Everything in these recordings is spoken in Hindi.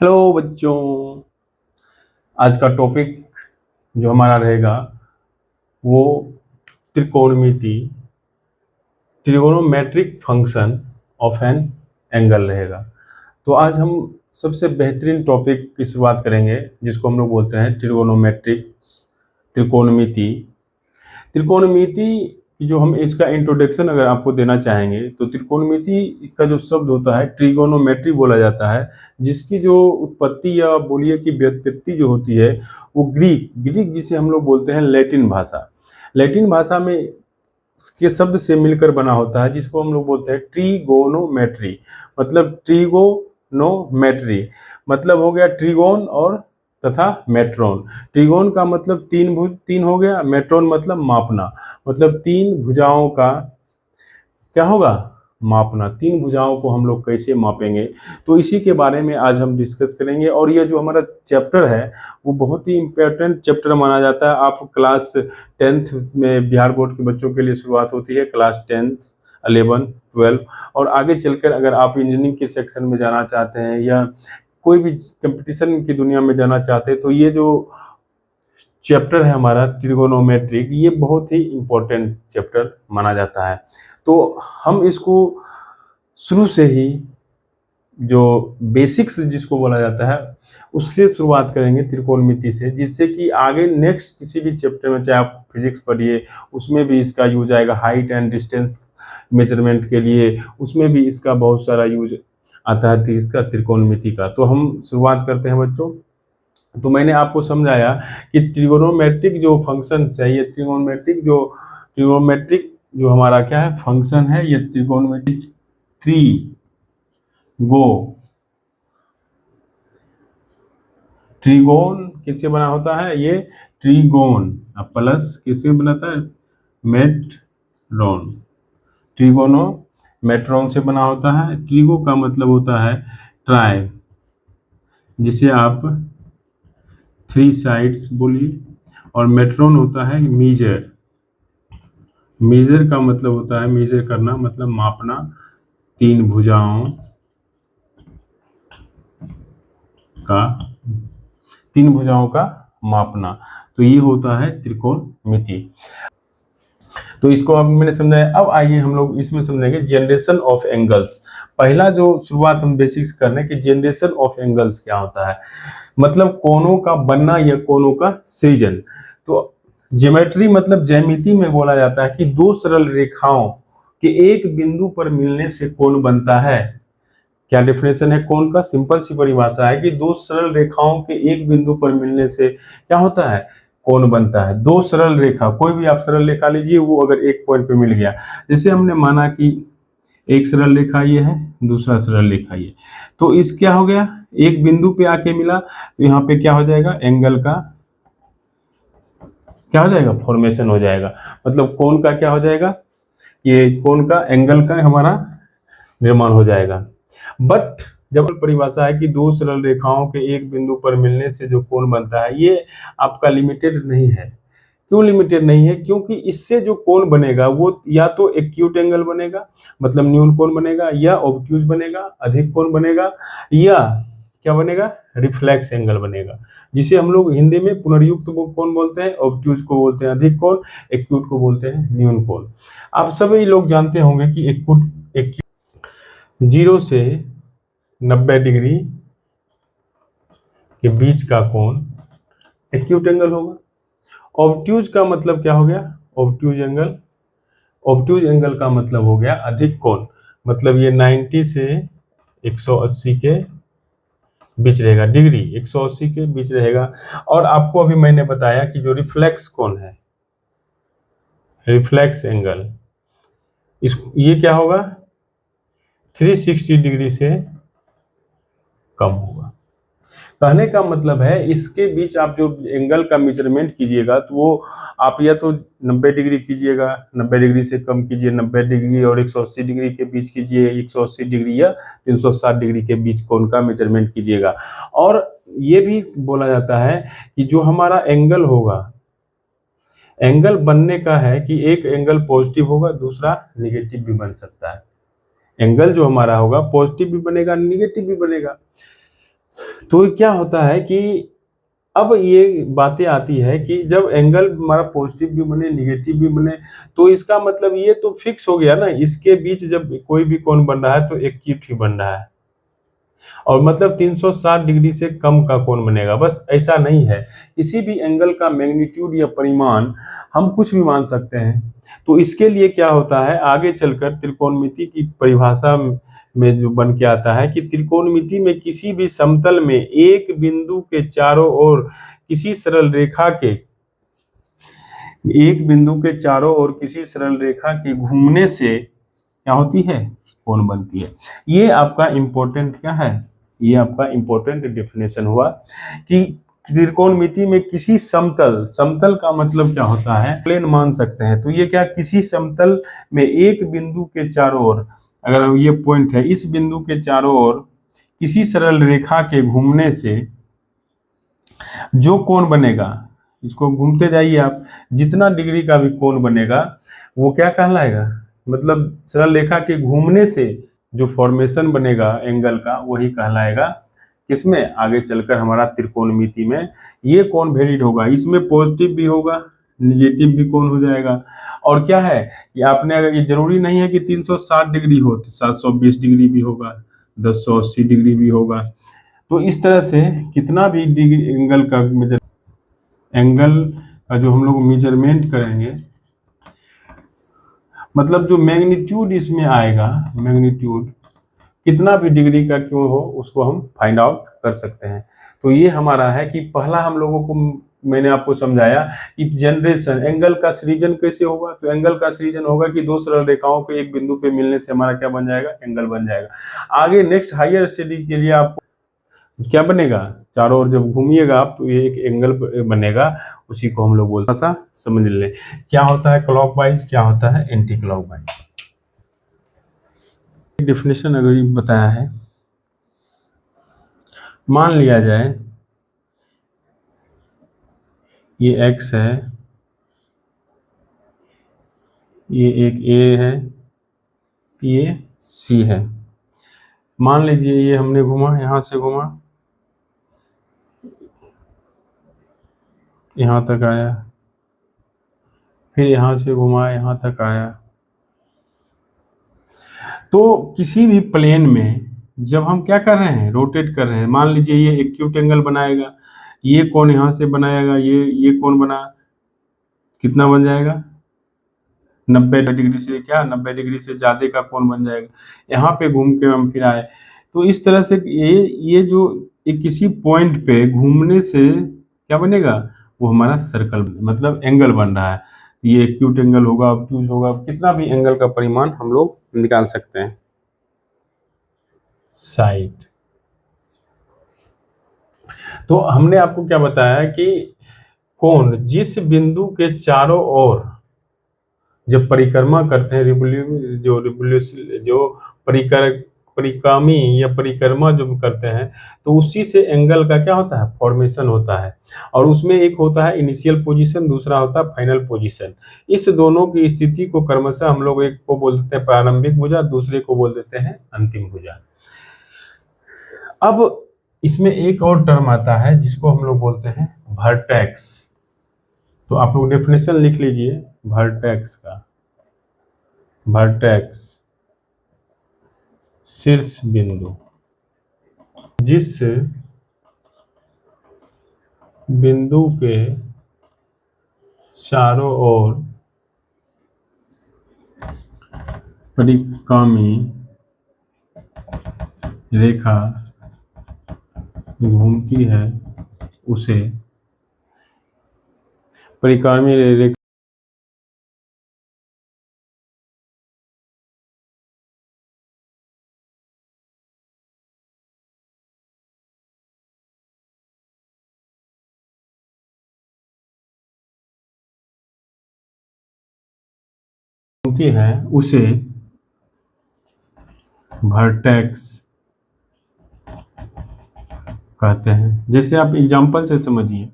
हेलो बच्चों। आज का टॉपिक जो हमारा रहेगा वो त्रिकोणमिति trigonometric function of an angle रहेगा। तो आज हम सबसे बेहतरीन टॉपिक की शुरुआत करेंगे जिसको हम लोग बोलते हैं ट्रिगोनोमेट्रिक त्रिकोणमिति। त्रिकोणमिति की जो हम इसका इंट्रोडक्शन अगर आपको देना चाहेंगे तो त्रिकोणमिति का जो शब्द होता है ट्रिगोनोमेट्री बोला जाता है, जिसकी जो उत्पत्ति या बोलिए कि व्युत्पत्ति जो होती है वो ग्रीक ग्रीक जिसे हम लोग बोलते हैं लैटिन भाषा में के शब्द से मिलकर बना होता है, जिसको हम लोग बोलते हैं ट्रिगोनोमेट्री। मतलब ट्रिगोनोमेट्री मतलब हो गया ट्रिगोन और तथा मेट्रोन। ट्रिगोन का मतलब तीन हो गया, मेट्रोन मतलब मापना, मतलब तीन भुजाओं का क्या होगा, मापना। तीन भुजाओं को हम लोग कैसे मापेंगे, तो इसी के बारे में आज हम डिस्कस करेंगे। और ये जो हमारा चैप्टर है वो बहुत ही इम्पोर्टेंट चैप्टर माना जाता है। आप क्लास 10th में बिहार बोर्ड के बच्चों के लिए शुरुआत होती है, क्लास 10th 11 12, और आगे चलकर अगर आप इंजीनियरिंग के सेक्शन में जाना चाहते हैं या कोई भी कंपटीशन की दुनिया में जाना चाहते हैं तो ये जो चैप्टर है हमारा ट्रिगोनोमेट्रिक, ये बहुत ही इम्पोर्टेंट चैप्टर माना जाता है। तो हम इसको शुरू से ही जो बेसिक्स जिसको बोला जाता है उससे शुरुआत करेंगे त्रिकोणमिति से, जिससे कि आगे नेक्स्ट किसी भी चैप्टर में चाहे आप फिजिक्स पढ़िए उसमें भी इसका यूज आएगा। हाइट एंड डिस्टेंस मेजरमेंट के लिए उसमें भी इसका बहुत सारा यूज आता है इसका त्रिकोणमिति का। तो हम शुरुआत करते हैं बच्चों। तो मैंने आपको समझाया कि ट्रिगोनोमेट्रिक जो फंक्शन है, ये ट्रिगोनोमेट्रिक जो हमारा क्या है फंक्शन है, ये ट्रिगोनोमेट्रिक ट्रिगोन किससे बना होता है, ये ट्रिगोन अब प्लस किससे बनाता है, मेट्रोन। ट्रिगोनो मेट्रोन से बना होता है। ट्रिगो का मतलब होता है ट्राई, जिसे आप थ्री साइड्स बोलिए, और मेट्रोन होता है मीजर। मेजर का मतलब होता है मेजर करना, मतलब मापना, तीन भुजाओं का मापना। तो ये होता है त्रिकोणमिति। तो इसको अब मैंने समझाया। अब आइए हम लोग इसमें समझेंगे जनरेशन ऑफ एंगल्स। पहला जो शुरुआत हम बेसिक्स करने की, जनरेशन ऑफ एंगल्स क्या होता है, मतलब कोणों का बनना या कोणों का सृजन। तो ज्योमेट्री मतलब ज्यामिति में बोला जाता है कि दो सरल रेखाओं के एक बिंदु पर मिलने से कोण बनता है। क्या डेफिनेशन है कोण का, सिंपल सी परिभाषा है कि दो सरल रेखाओं के एक बिंदु पर मिलने से क्या होता है, कोण बनता है। दो सरल रेखा, कोई भी आप सरल रेखा लीजिए, वो अगर एक पॉइंट पे मिल गया, जैसे हमने माना कि एक सरल रेखा ये है, दूसरा सरल रेखा ये, तो इस क्या हो गया, एक बिंदु पे आके मिला, तो यहाँ पे क्या हो जाएगा, एंगल का क्या हो जाएगा, फॉर्मेशन हो जाएगा। मतलब कोण का क्या हो जाएगा, ये कोण का एंगल का हमारा निर्माण हो जाएगा। बट जब परिभाषा है कि दो सरल रेखाओं के एक बिंदु पर मिलने से जो कोण बनता है, ये आपका लिमिटेड नहीं है। क्यों लिमिटेड नहीं है, क्योंकि इससे जो कोण बनेगा वो या तो एक्यूट एंगल बनेगा, मतलब न्यून कोण बनेगा, या ऑब्ट्यूज बनेगा, अधिक कोण बनेगा, या क्या बनेगा, रिफ्लेक्स एंगल बनेगा, जिसे हम लोग हिंदी में पुनर्युक्त कोण बोलते हैं। ऑब्ट्यूज को बोलते हैं अधिक कोण, एक्यूट को बोलते हैं न्यून कोण। आप सभी लोग जानते होंगे कि एक्यूट 0 से 90 डिग्री के बीच का कोण एक्यूट एंगल होगा। ऑब्ट्यूज का मतलब क्या हो गया, ऑब्ट्यूज एंगल का मतलब हो गया अधिक कोण, मतलब ये 90 से 180 के बीच रहेगा, डिग्री 180 के बीच रहेगा। और आपको अभी मैंने बताया कि जो रिफ्लेक्स कोण है, रिफ्लेक्स एंगल, ये क्या होगा, 360 डिग्री से कम होगा। कहने का मतलब है इसके बीच आप जो एंगल का मेजरमेंट कीजिएगा तो वो आप या तो 90 डिग्री कीजिएगा, 90 डिग्री से कम कीजिए, 90 डिग्री और 180 डिग्री के बीच कीजिए, 180 डिग्री या 360 डिग्री के बीच कोण का मेजरमेंट कीजिएगा। और ये भी बोला जाता है कि जो हमारा एंगल होगा, एंगल बनने का है कि एक एंगल पॉजिटिव होगा, दूसरा निगेटिव भी बन सकता है। एंगल जो हमारा होगा पॉजिटिव भी बनेगा, निगेटिव भी बनेगा। तो क्या होता है कि अब ये बातें आती है कि जब एंगल हमारा पॉजिटिव भी बने नेगेटिव भी बने, तो इसका मतलब ये तो फिक्स हो गया ना, इसके बीच जब कोई भी कोण बन रहा है तो एक्यूट ही बन रहा है, और मतलब 360 डिग्री से कम का कोण बनेगा, बस ऐसा नहीं है। किसी भी एंगल का मैग्नीट्यूड या परिमाण हम कुछ भी मान सकते हैं। तो इसके लिए क्या होता है, आगे चलकर त्रिकोणमिति की परिभाषा में जो बन के आता है कि त्रिकोणमिति में किसी भी समतल में एक बिंदु के चारों ओर किसी सरल रेखा के किसी सरल रेखा के घूमने से क्या होती है, कोण बनती है। ये आपका इंपॉर्टेंट क्या है, ये आपका इंपॉर्टेंट डेफिनेशन हुआ कि त्रिकोणमिति में किसी समतल, समतल का मतलब क्या होता है, प्लेन मान सकते हैं। तो ये क्या, किसी समतल में एक बिंदु के चारों ओर, अगर ये पॉइंट है, इस बिंदु के चारों ओर किसी सरल रेखा के घूमने से जो कोण बनेगा, इसको घूमते जाइए आप, जितना डिग्री का भी कोण बनेगा वो क्या कहलाएगा, मतलब सरल रेखा के घूमने से जो फॉर्मेशन बनेगा एंगल का वही कहलाएगा किसमें, आगे चलकर हमारा त्रिकोणमिति में। ये कोण वेरिड होगा, इसमें पॉजिटिव भी होगा निगेटिव भी कोण हो जाएगा। और क्या है कि आपने, अगर ये जरूरी नहीं है कि 360 डिग्री हो, तो 720 डिग्री भी होगा, 1080 डिग्री भी होगा। तो इस तरह से कितना भी डिग्री एंगल का जो हम लोग मेजरमेंट करेंगे, मतलब जो मैग्नीट्यूड इसमें आएगा, मैग्नीट्यूड कितना भी डिग्री का क्यों हो उसको हम फाइंड आउट कर सकते हैं। तो ये हमारा है कि पहला हम लोगों को मैंने आपको समझाया कि जनरेशन एंगल का सृजन कैसे होगा। तो एंगल का सृजन होगा कि दो सरल रेखाओं के एक बिंदु पे मिलने से हमारा क्या बन जाएगा, एंगल बन जाएगा। आगे नेक्स्ट हायर स्टडी के लिए आपको क्या बनेगा, चारों ओर जब घूमिएगा आप तो ये एक एंगल बनेगा, उसी को हम लोग बोलते हैं, सा समझ लें क्या होता है क्लॉकवाइज, क्या होता है एंटी क्लॉकवाइज। डेफिनेशन अगर बताया है, मान लिया जाए ये x है, ये एक a है, ये c है। मान लीजिए ये हमने घुमा, यहां से घुमा यहां तक आया, फिर यहां से घुमा यहां तक आया। तो किसी भी प्लेन में जब हम क्या कर रहे हैं, रोटेट कर रहे हैं, मान लीजिए ये एक्यूट एंगल बनाएगा, ये कोण यहां से बनाएगा, ये कोण बना, कितना बन जाएगा, 90 डिग्री से, क्या 90 डिग्री से ज्यादा का कोण बन जाएगा। यहाँ पे घूम के हम फिर आए, तो इस तरह से ये जो एक किसी पॉइंट पे घूमने से क्या बनेगा, वो हमारा सर्कल मतलब एंगल बन रहा है। ये एक्यूट एंगल होगा, ऑब्टूज होगा, कितना भी एंगल का परिमाण हम लोग निकाल सकते हैं। साइड, तो हमने आपको क्या बताया कि कोण जिस बिंदु के चारों ओर जब परिक्रमा करते हैं, जो परिकर परिकामी या परिक्रमा जो करते हैं, तो उसी से एंगल का क्या होता है, फॉर्मेशन होता है। और उसमें एक होता है इनिशियल पोजीशन, दूसरा होता है फाइनल पोजीशन। इस दोनों की स्थिति को क्रमशः हम लोग, एक को बोल देते हैं प्रारंभिक भुजा, दूसरे को बोल देते हैं अंतिम भुजा। अब इसमें एक और टर्म आता है जिसको हम लोग बोलते हैं वर्टेक्स। तो आप लोग डेफिनेशन लिख लीजिए वर्टेक्स का। वर्टेक्स शीर्ष बिंदु, जिस बिंदु के चारों ओर परिक्रामी रेखा घूमती है उसे परिक्रामी रेखा घूमती है उसे वर्टेक्स कहते हैं। जैसे आप एग्जांपल से समझिए,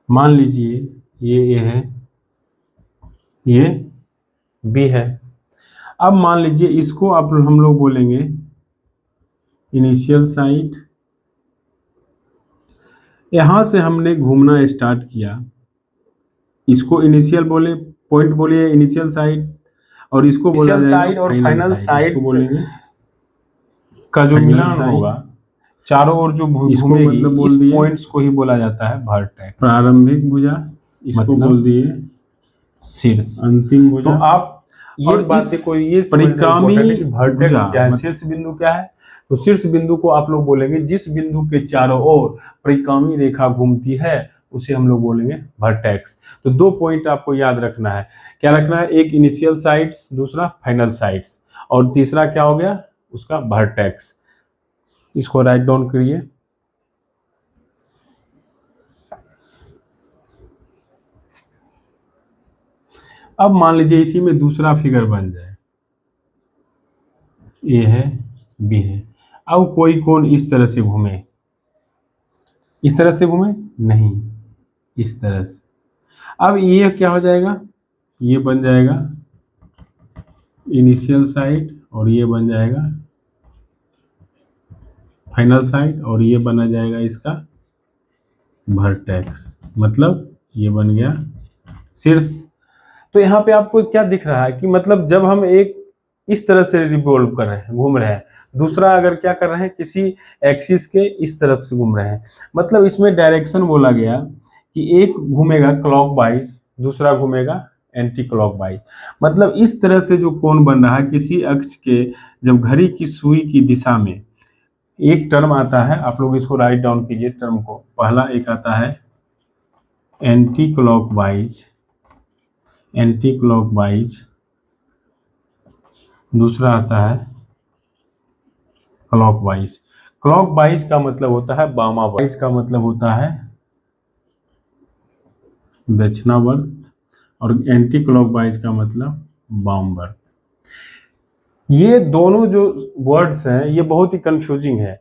मान लीजिए ये ए है, ये बी है। अब मान लीजिए इसको आप हम लोग बोलेंगे इनिशियल साइड यहाँ से हमने घूमना स्टार्ट किया, इसको इनिशियल बोले, पॉइंट बोलिए इनिशियल साइड, और इसको बोला इनिशियल जाएगा साइड और फाइनल फाइनल साइड। साइड इसको बोलेंगे का जो फाइनल मिलान साइड होगा, चारों ओर जो इसको घूमेगी, मतलब बोल इस दिए पॉइंट्स को ही बोला जाता है वर्टेक्स। प्रारंभिक भुजा, इसको मतलब बोल दिए शीर्ष। अंतिम भुजा। तो आप ये और बातें इस को ये समझना परिक्रामी इम्पोर्टेंट है कि वर्टेक्स भुजा क्या है, शीर्ष बिंदु क्या है। तो शीर्ष बिंदु को आप लोग बोलेंगे जिस बिंदु के चारों ओर परिक्रामी रेखा घूमती है, उसे हम लोग बोलेंगे वर्टेक्स। तो 2 पॉइंट आपको याद रखना है। क्या रखना है? एक इनिशियल साइड्स, दूसरा फाइनल साइड्स, और तीसरा क्या हो गया उसका वर्टेक्स। इसको राइट डाउन करिए। अब मान लीजिए इसी में दूसरा फिगर बन जाए, ए है, बी है। अब कोई कोण इस तरह से घूमे, इस तरह से घूमे नहीं, इस तरह से। अब ये क्या हो जाएगा? ये बन जाएगा इनिशियल साइड, और ये बन जाएगा फाइनल साइड, और ये बना जाएगा इसका वर्टेक्स। मतलब ये बन गया शीर्ष। तो यहाँ पे आपको क्या दिख रहा है कि मतलब जब हम एक इस तरह से रिवॉल्व कर रहे हैं, घूम रहे हैं, दूसरा अगर क्या कर रहे हैं किसी एक्सिस के इस तरफ से घूम रहे हैं, मतलब इसमें डायरेक्शन बोला गया कि एक घूमेगा क्लॉकवाइज, दूसरा घूमेगा एंटी क्लॉकवाइज। मतलब इस तरह से जो कोण बन रहा है किसी अक्ष के, जब घड़ी की सुई की दिशा में, एक टर्म आता है, आप लोग इसको राइट डाउन कीजिए टर्म को। पहला एक आता है एंटी क्लॉकवाइज, एंटी क्लॉकवाइज, दूसरा आता है क्लॉकवाइज। क्लॉकवाइज का मतलब होता है वामावर्त, का मतलब होता है दक्षिणावर्त, और एंटी क्लॉकवाइज का मतलब वामवर्त। ये दोनों जो वर्ड्स हैं ये बहुत ही कंफ्यूजिंग है।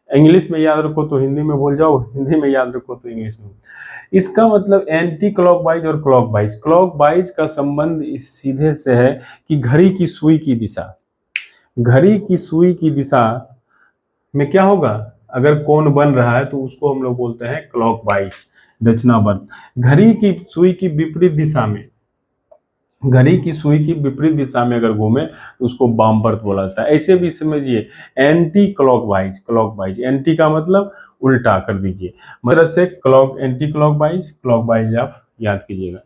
इंग्लिश में याद रखो तो हिंदी में भूल जाओ, हिंदी में याद रखो तो इंग्लिश में। इसका मतलब एंटी क्लॉकवाइज और क्लॉकवाइज, क्लॉकवाइज का संबंध इस सीधे से है कि घड़ी की सुई की दिशा, घड़ी की सुई की दिशा में क्या होगा, अगर कोण बन रहा है तो उसको हम लोग बोलते हैं क्लॉकवाइज, दक्षिणावर्त। घड़ी की सुई की विपरीत दिशा में, घड़ी की सुई की विपरीत दिशा में अगर घूमे तो उसको वामवर्त बोला जाता है। ऐसे भी समझिए एंटी क्लॉकवाइज, क्लॉकवाइज एंटी का मतलब उल्टा कर दीजिए, मतलब से क्लॉक एंटी क्लॉकवाइज, क्लॉकवाइज आप याद कीजिएगा।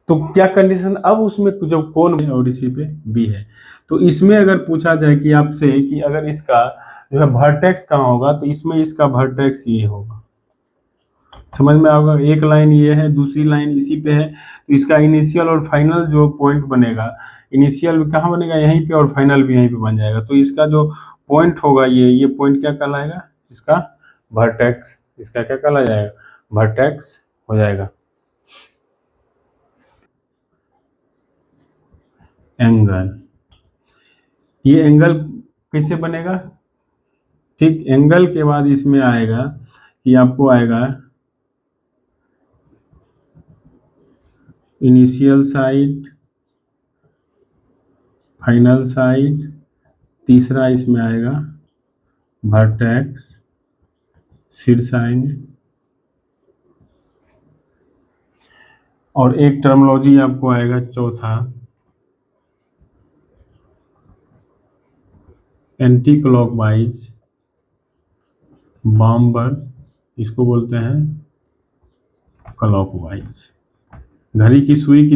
तो क्या कंडीशन, अब उसमें जब कोण और इसी पे बी है, तो इसमें अगर पूछा जाए कि आपसे कि अगर इसका जो है वर्टेक्स कहाँ होगा, तो इसमें इसका वर्टेक्स ये होगा। समझ में आएगा? एक लाइन ये है, दूसरी लाइन इसी पे है, तो इसका इनिशियल और फाइनल जो पॉइंट बनेगा, इनिशियल कहाँ बनेगा, यहीं पे, और फाइनल भी यहीं पे बन जाएगा। तो इसका जो पॉइंट होगा ये पॉइंट क्या कहलाएगा, इसका वर्टेक्स, इसका क्या कहला जाएगा, वर्टेक्स हो जाएगा। एंगल, ये एंगल कैसे बनेगा? ठीक, एंगल के बाद इसमें आएगा कि आपको आएगा इनिशियल साइड, फाइनल साइड, तीसरा इसमें आएगा वर्टेक्स, शीर्ष आएंगे, और एक टर्मिनोलॉजी आपको आएगा चौथा एंटी क्लॉकवाइज, वामवर्त, इसको बोलते हैं क्लॉकवाइज। घड़ी की सुई की